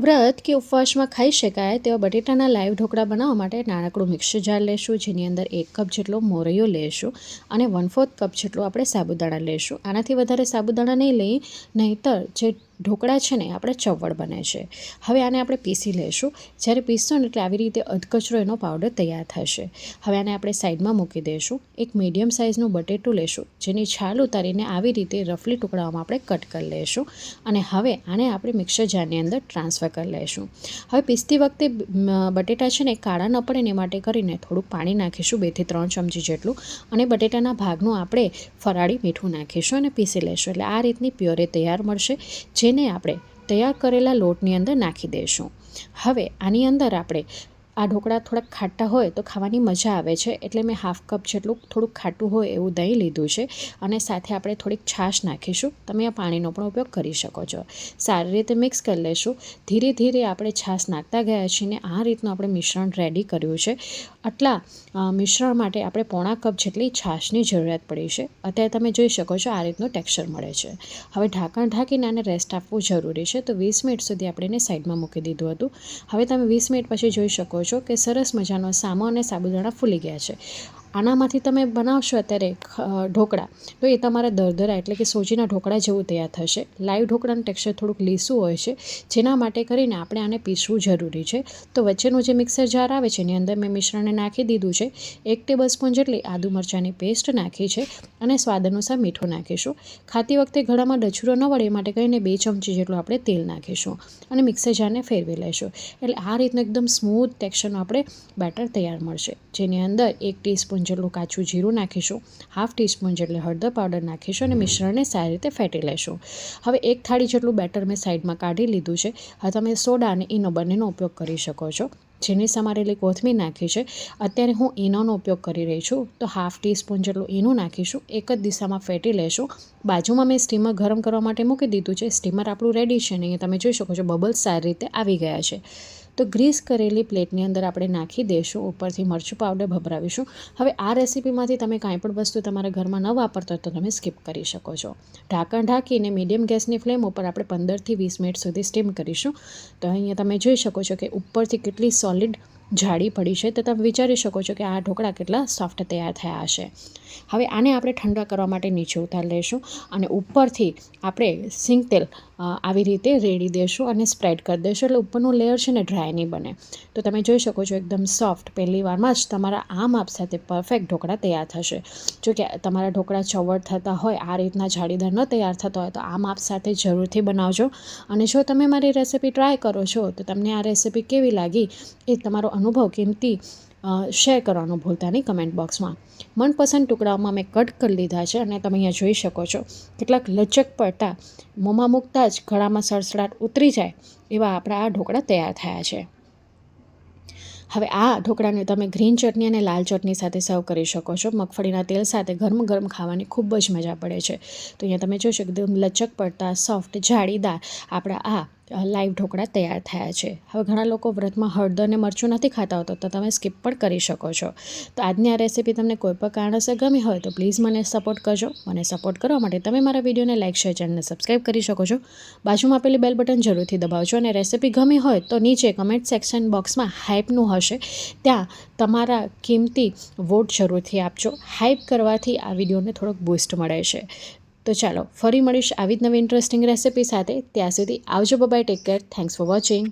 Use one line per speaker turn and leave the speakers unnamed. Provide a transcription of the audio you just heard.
વ્રત કે ઉપવાસમાં ખાઈ શકાય તેવા બટેટાના લાઈવ ઢોકળા બનાવવા માટે નાનકડું મિક્સર જાર લેશું, જેની અંદર 1 કપ જેટલો મોરૈયો લેશું અને 1/4 કપ જેટલો આપણે સાબુદાણા લેશું. આનાથી વધારે સાબુદાણા નહીં લઈ, નહીંતર જે ઢોકળા છે ને આપણે ચવડ બને છે. હવે આને આપણે પીસી લેશું. જ્યારે પીસશું ને એટલે આવી રીતે અધકચરો એનો પાવડર તૈયાર થશે. હવે આને આપણે સાઈડમાં મૂકી દઈશું. એક મીડિયમ સાઇઝનું બટેટું લેશું, જેની છાલ ઉતારીને આવી રીતે રફલી ટુકડાઓમાં આપણે કટ કરી લેશું અને હવે આને આપણે મિક્સર જારની અંદર ટ્રાન્સફર કરી લઈશું. હવે પીસતી વખતે બટેટા છે ને કાળા ન પડે ને માટે કરીને થોડુંક પાણી નાખીશું, 2 થી 3 ચમચી જેટલું, અને બટેટાના ભાગનું આપણે ફરાળી મીઠું નાખીશું અને પીસી લેશું. એટલે આ રીતની પ્યોરે તૈયાર મળશે, જેને આપણે તૈયાર કરેલા લોટની અંદર નાખી દઈશું. હવે આની અંદર આપણે આ ઢોકળા થોડાક ખાટા હોય તો ખાવાની મજા આવે છે, એટલે મેં 1/2 કપ જેટલું થોડુંક ખાટું હોય એવું દહીં લીધું છે અને સાથે આપણે થોડીક છાશ નાખીશું. તમે આ પાણીનો પણ ઉપયોગ કરી શકો છો. સારી રીતે મિક્સ કરી લઈશું. ધીરે ધીરે આપણે છાશ નાખતા ગયા છીએ ને આ રીતનું આપણે મિશ્રણ રેડી કર્યું છે. આટલા મિશ્રણ માટે આપણે 1/4 કપ જેટલી છાશની જરૂરિયાત પડી છે. અત્યારે તમે જોઈ શકો છો આ રીતનું ટેક્સચર મળે છે. હવે ઢાંકણ ઢાંકીને આને રેસ્ટ આપવું જરૂરી છે. તો 20 મિનિટ સુધી આપણે એને સાઈડમાં મૂકી દીધું હતું. હવે તમે 20 મિનિટ પછી જોઈ શકો છો કે સરસ મજાનો સામો અને સાબુદાણા ફૂલી ગયા છે. આનામાંથી તમે બનાવશો અત્યારે ઢોકળા તો એ તમારા દરદરા એટલે કે સોજીના ઢોકળા જેવું તૈયાર થશે. લાઈવ ઢોકળાનું ટેક્સચર થોડુંક લીસું હોય છે, જેના માટે કરીને આપણે આને પીસવું જરૂરી છે. તો વચ્ચેનું જે મિક્સર જાર આવે છે એની અંદર મેં મિશ્રણને નાખી દીધું છે. 1 ટેબલસ્પૂન જેટલી આદુ મરચાંની પેસ્ટ નાખી છે અને સ્વાદ અનુસાર મીઠું નાખીશું. ખાતી વખતે ગળામાં ડછુરો ન વળે એ માટે કરીને 2 ચમચી જેટલું આપણે તેલ નાખીશું અને મિક્સર જારને ફેરવી લઈશું. એટલે આ રીતનું એકદમ સ્મૂથ ટેક્સચરનું આપણે બેટર તૈયાર મળશે, જેની અંદર 1 ટીસ્પૂન જેટલું કાચું જીરું નાખીશું, 1/2 ટીસ્પૂન જેટલી હળદર પાવડર નાખીશું અને મિશ્રણને સારી રીતે ફેટી લઈશું. હવે 1 થાળી જેટલું બેટર મેં સાઈડમાં કાઢી લીધું છે. હવે તમે સોડા અને ઈનો બંનેનો ઉપયોગ કરી શકો છો. જેની સમારેલી કોથમીર નાખી છે. અત્યારે હું ઈનોનો ઉપયોગ કરી રહી છું, તો 1/2 ટીસ્પૂન જેટલું ઈનું નાખીશું. એક જ દિશામાં ફેટી લેશું. બાજુમાં મેં સ્ટીમર ગરમ કરવા માટે મૂકી દીધું છે. સ્ટીમર આપણું રેડી છે અને અહીંયા તમે જોઈ શકો છો બબલ્સ સારી રીતે આવી ગયા છે. તો ગ્રીસ કરેલી પ્લેટની અંદર આપણે નાખી દઈશું. ઉપરથી મરચું પાવડર ભભરાવીશું. હવે આ રેસીપીમાંથી તમે કાંઈ પણ વસ્તુ તમારા ઘરમાં ન વાપરતા હોય તો તમે સ્કીપ કરી શકો છો. ઢાંકણ ઢાંકીને મીડિયમ ગેસની ફ્લેમ ઉપર આપણે 15 થી 20 મિનિટ સુધી સ્ટીમ કરીશું. તો અહીંયા તમે જોઈ શકો છો કે ઉપરથી કેટલી સોલિડ જાડી પડી છે, તો તમે વિચારી શકો છો કે આ ઢોકળા કેટલા સોફ્ટ તૈયાર થયા હશે. હવે આને આપણે ઠંડા કરવા માટે નીચે ઉતારી લઈશું અને ઉપરથી આપણે સિંગ તેલ આવી રીતે રેડી દઈશું અને સ્પ્રેડ કરી દઈશું, એટલે ઉપરનું લેયર છે ને ડ્રાય નહીં બને. તો તમે જોઈ શકો છો એકદમ સોફ્ટ, પહેલી વારમાં જ તમારા આ માપ સાથે પરફેક્ટ ઢોકળા તૈયાર થશે. જો કે તમારા ઢોકળા ચવડ થતા હોય, આ રીતના જાળીદાર ન તૈયાર થતા હોય તો આ માપ સાથે જરૂરથી બનાવજો. અને જો તમે મારી રેસીપી ટ્રાય કરો છો તો તમને આ રેસીપી કેવી લાગી એ તમારો અનુભવ કિંમતી શેર કરવાનું ભૂલતા નહીં કમેન્ટ બોક્સમાં. મનપસંદ ટુકડાઓમાં મેં કટ કરી લીધા છે અને તમે અહીંયા જોઈ શકો છો કેટલાક લચક પડતા, મોંમાં મૂકતા જ ગળામાં સડસડાટ ઉતરી જાય એવા આપણા આ ઢોકળા તૈયાર થયા છે. હવે આ ઢોકળાને તમે ગ્રીન ચટણી અને લાલ ચટણી સાથે સર્વ કરી શકો છો. મગફળીના તેલ સાથે ગરમ ગરમ ખાવાની ખૂબ જ મજા પડે છે. તો અહીંયા તમે જોઈ શકો એકદમ લચક પડતા, સોફ્ટ, જાળીદાર આપણા આ લાઈવ ઢોકળા તૈયાર થયા છે. હવે ઘણા લોકો વ્રતમાં હળદર અને મરચું નથી ખાતા હોતા, તો તમે સ્કીપ પણ કરી શકો છો. તો આજની આ રેસીપી તમને કોઈ પણ કારણસર ગમી હોય તો પ્લીઝ મને સપોર્ટ કરજો. મને સપોર્ટ કરવા માટે તમે મારા વિડીયોને લાઇક, શેર, ચેનલને સબસ્ક્રાઈબ કરી શકો છો. બાજુમાં આપેલી બેલ બટન જરૂરથી દબાવજો અને રેસીપી ગમી હોય તો નીચે કમેન્ટ સેક્શન બોક્સમાં હાઇપનું હશે, ત્યાં તમારા કિંમતી વોટ જરૂરથી આપજો. હાઇપ કરવાથી આ વિડીયોને થોડોક બૂસ્ટ મળે છે. તો ચાલો ફરી મળીશ આવી જ નવી ઇન્ટરેસ્ટિંગ રેસીપી સાથે. ત્યાં સુધી આવજો. Bye, take care. Thanks for watching.